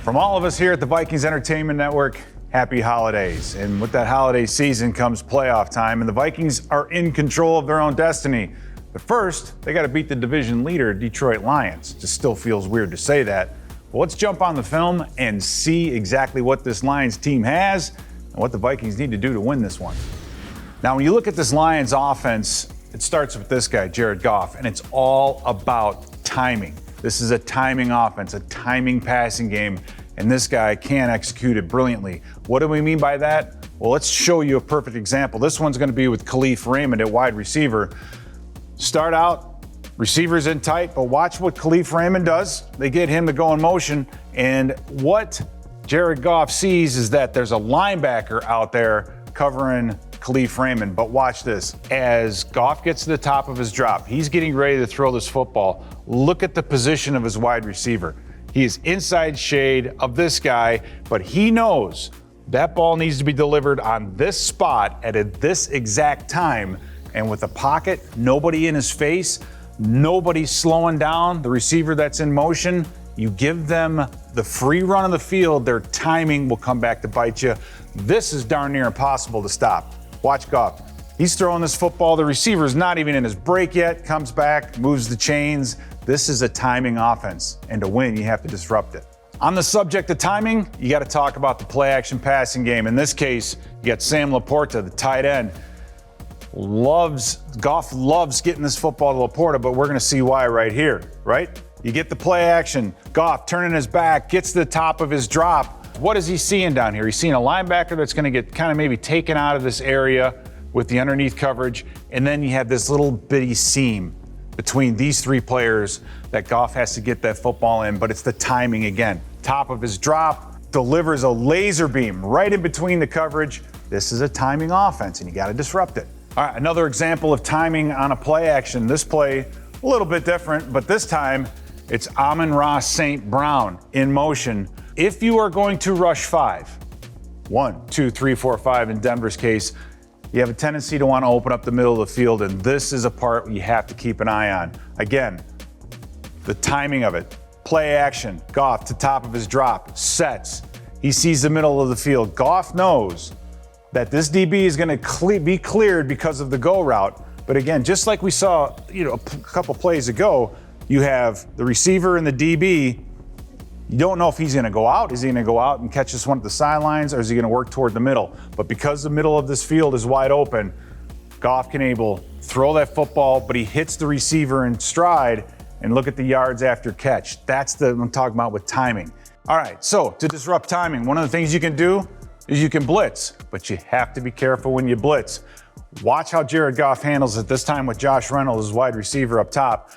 From all of us here at the Vikings Entertainment Network, happy holidays. And with that holiday season comes playoff time, and the Vikings are in control of their own destiny. But first, they got to beat the division leader, Detroit Lions. Just still feels weird to say that. But let's jump on the film and see exactly what this Lions team has and what the Vikings need to do to win this one. Now, when you look at this Lions offense, it starts with this guy, Jared Goff, and it's all about timing. This is a timing offense, a timing passing game, and this guy can execute it brilliantly. What do we mean by that? Well, let's show you a perfect example. This one's going to be with Khalif Raymond at wide receiver. Start out, receivers in tight, but watch what Khalif Raymond does. They get him to go in motion, and what Jared Goff sees is that there's a linebacker out there covering Khalif Raymond, but watch this. As Goff gets to the top of his drop, he's getting ready to throw this football. Look at the position of his wide receiver. He is inside shade of this guy, but he knows that ball needs to be delivered on this spot at this exact time. And with the pocket, nobody in his face, nobody slowing down the receiver that's in motion, you give them the free run of the field, their timing will come back to bite you. This is darn near impossible to stop. Watch Goff. He's throwing this football. The receiver's not even in his break yet, comes back, moves the chains. This is a timing offense, and to win, you have to disrupt it. On the subject of timing, you got to talk about the play-action passing game. In this case, you got Sam Laporta, the tight end. Goff loves getting this football to Laporta, but we're going to see why right here, right? You get the play action, Goff turning his back, gets to the top of his drop. What is he seeing down here? He's seeing a linebacker that's going to get kind of maybe taken out of this area with the underneath coverage, and then you have this little bitty seam between these three players that Goff has to get that football in, but it's the timing again. Top of his drop, delivers a laser beam right in between the coverage. This is a timing offense, and you got to disrupt it. All right, another example of timing on a play action. This play, a little bit different, but this time it's Amon-Ra St. Brown in motion. If you are going to rush 5, 1, 2, 3, 4, 5 in Denver's case, you have a tendency to want to open up the middle of the field, and this is a part you have to keep an eye on. Again, the timing of it. Play action, Goff to top of his drop, sets. He sees the middle of the field. Goff knows that this DB is going to be cleared because of the go route. But again, just like we saw, a couple plays ago, you have the receiver and the DB. You don't know if he's going to go out. Is he going to go out and catch this one at the sidelines, or is he going to work toward the middle? But because the middle of this field is wide open, Goff can throw that football, but he hits the receiver in stride, and look at the yards after catch. That's what I'm talking about with timing. All right, so to disrupt timing, one of the things you can do is you can blitz, but you have to be careful when you blitz. Watch how Jared Goff handles it, this time with Josh Reynolds, his wide receiver up top.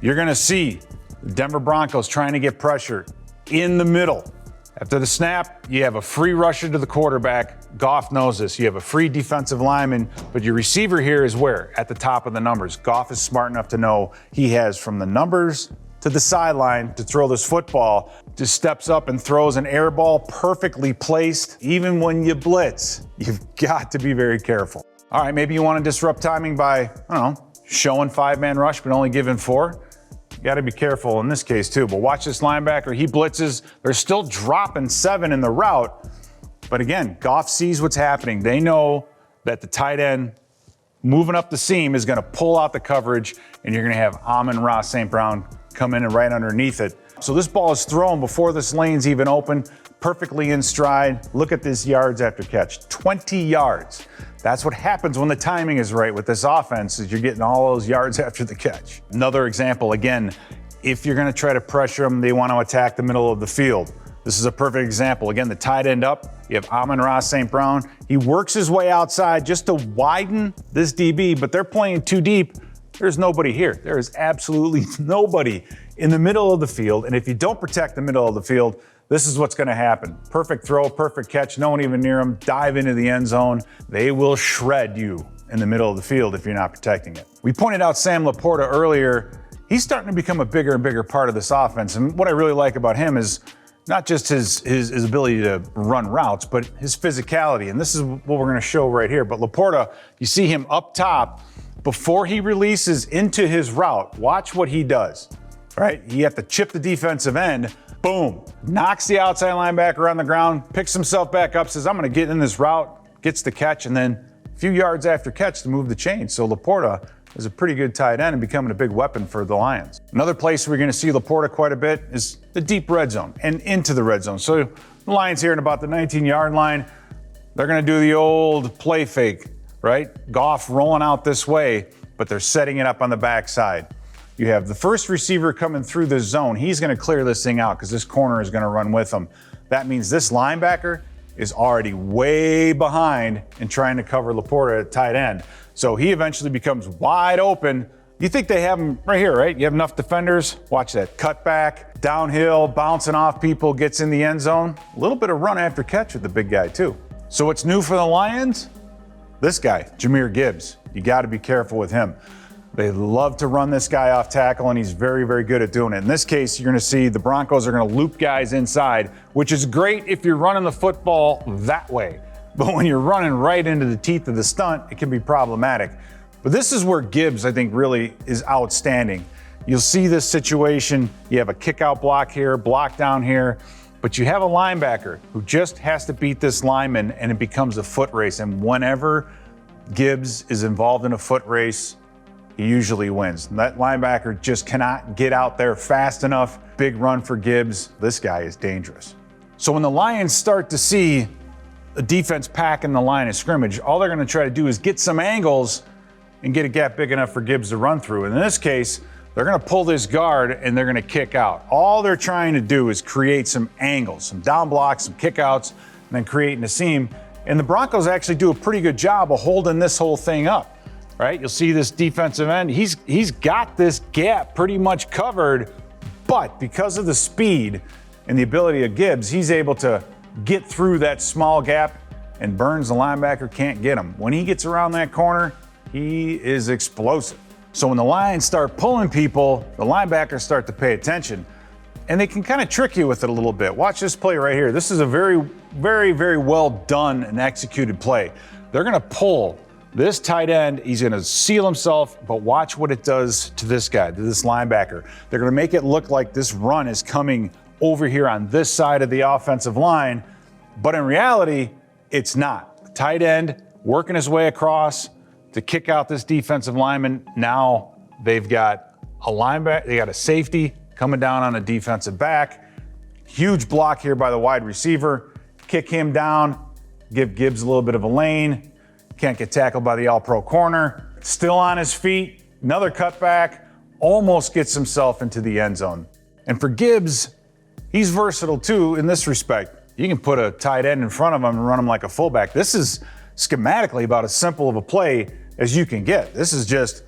You're going to see the Denver Broncos trying to get pressure in the middle. After the snap, you have a free rusher to the quarterback. Goff knows this. You have a free defensive lineman, but your receiver here is where? At the top of the numbers. Goff is smart enough to know he has from the numbers to the sideline to throw this football. Just steps up and throws an air ball perfectly placed. Even when you blitz, you've got to be very careful. All right, maybe you want to disrupt timing by, showing 5-man rush, but only giving 4. You got to be careful in this case too, but watch this linebacker. He blitzes. They're still dropping 7 in the route. But again, Goff sees what's happening. They know that the tight end moving up the seam is going to pull out the coverage, and you're going to have Amon-Ra St. Brown come in and right underneath it. So this ball is thrown before this lane's even open, perfectly in stride. Look at this yards after catch, 20 yards. That's what happens when the timing is right with this offense, is you're getting all those yards after the catch. Another example, again, if you're going to try to pressure them, they want to attack the middle of the field. This is a perfect example. Again, the tight end up, you have Amon-Ra St. Brown. He works his way outside just to widen this DB, but they're playing too deep. There's nobody here. There is absolutely nobody in the middle of the field. And if you don't protect the middle of the field, this is what's going to happen. Perfect throw, perfect catch, no one even near them, dive into the end zone. They will shred you in the middle of the field if you're not protecting it. We pointed out Sam Laporta earlier. He's starting to become a bigger and bigger part of this offense. And what I really like about him is not just his ability to run routes, but his physicality. And this is what we're going to show right here. But Laporta, you see him up top. Before he releases into his route, watch what he does. right? You have to chip the defensive end. Boom. Knocks the outside linebacker on the ground, picks himself back up, says, I'm going to get in this route, gets the catch, and then a few yards after catch to move the chain. So Laporta is a pretty good tight end and becoming a big weapon for the Lions. Another place we're going to see Laporta quite a bit is the deep red zone and into the red zone. So the Lions here in about the 19-yard line, they're going to do the old play fake, right? Goff rolling out this way, but they're setting it up on the backside. You have the first receiver coming through this zone. He's going to clear this thing out because this corner is going to run with him. That means this linebacker is already way behind and trying to cover Laporta at tight end. So he eventually becomes wide open. You think they have him right here, right? You have enough defenders. Watch that. Cut back, downhill, bouncing off people, gets in the end zone. A little bit of run after catch with the big guy too. So what's new for the Lions? This guy, Jibreel Gibbs. You got to be careful with him. They love to run this guy off tackle, and he's very, very good at doing it. In this case, you're going to see the Broncos are going to loop guys inside, which is great if you're running the football that way. But when you're running right into the teeth of the stunt, it can be problematic. But this is where Gibbs, I think, really is outstanding. You'll see this situation. You have a kick-out block here, block down here, but you have a linebacker who just has to beat this lineman, and it becomes a foot race. And whenever Gibbs is involved in a foot race, he usually wins. That linebacker just cannot get out there fast enough. Big run for Gibbs. This guy is dangerous. So when the Lions start to see the defense packing the line of scrimmage, all they're going to try to do is get some angles and get a gap big enough for Gibbs to run through. And in this case, they're going to pull this guard and they're going to kick out. All they're trying to do is create some angles, some down blocks, some kickouts, and then creating a seam. And the Broncos actually do a pretty good job of holding this whole thing up. Right, you'll see this defensive end. He's got this gap pretty much covered, but because of the speed and the ability of Gibbs, he's able to get through that small gap, and Burns, the linebacker, can't get him. When he gets around that corner, he is explosive. So when the Lions start pulling people, the linebackers start to pay attention, and they can kind of trick you with it a little bit. Watch this play right here. This is a very, very, very well done and executed play. They're going to pull this tight end, he's going to seal himself, but watch what it does to this guy, to this linebacker. They're going to make it look like this run is coming over here on this side of the offensive line, but in reality, it's not. The tight end working his way across to kick out this defensive lineman. Now they've got a linebacker, they got a safety coming down on a defensive back. Huge block here by the wide receiver. Kick him down, give Gibbs a little bit of a lane. Can't get tackled by the all-pro corner. Still on his feet. Another cutback. Almost gets himself into the end zone. And for Gibbs, he's versatile too in this respect. You can put a tight end in front of him and run him like a fullback. This is schematically about as simple of a play as you can get. This is just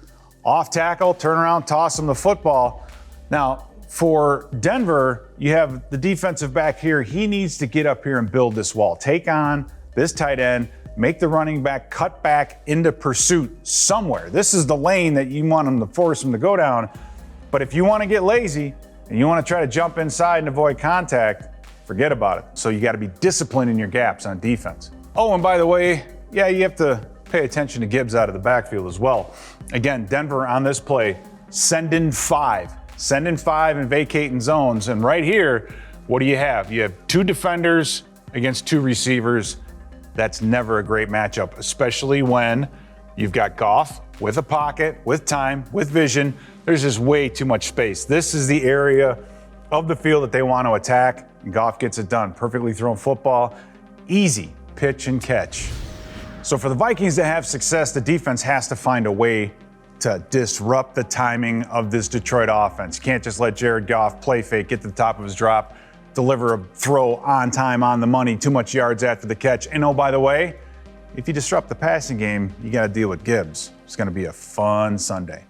off tackle, turn around, toss him the football. Now, for Denver, you have the defensive back here. He needs to get up here and build this wall. Take on this tight end, make the running back cut back into pursuit somewhere. This is the lane that you want him to force him to go down. But if you want to get lazy and you want to try to jump inside and avoid contact, forget about it. So you got to be disciplined in your gaps on defense. Oh, and by the way, yeah, you have to pay attention to Gibbs out of the backfield as well. Again, Denver on this play, sending five and vacating zones. And right here, what do you have? You have two defenders against two receivers. That's never a great matchup, especially when you've got Goff with a pocket, with time, with vision. There's just way too much space. This is the area of the field that they want to attack. And Goff gets it done. Perfectly thrown football. Easy pitch and catch. So for the Vikings to have success, the defense has to find a way to disrupt the timing of this Detroit offense. You can't just let Jared Goff play fake, get to the top of his drop, deliver a throw on time, on the money, too much yards after the catch. And oh, by the way, if you disrupt the passing game, you got to deal with Gibbs. It's going to be a fun Sunday.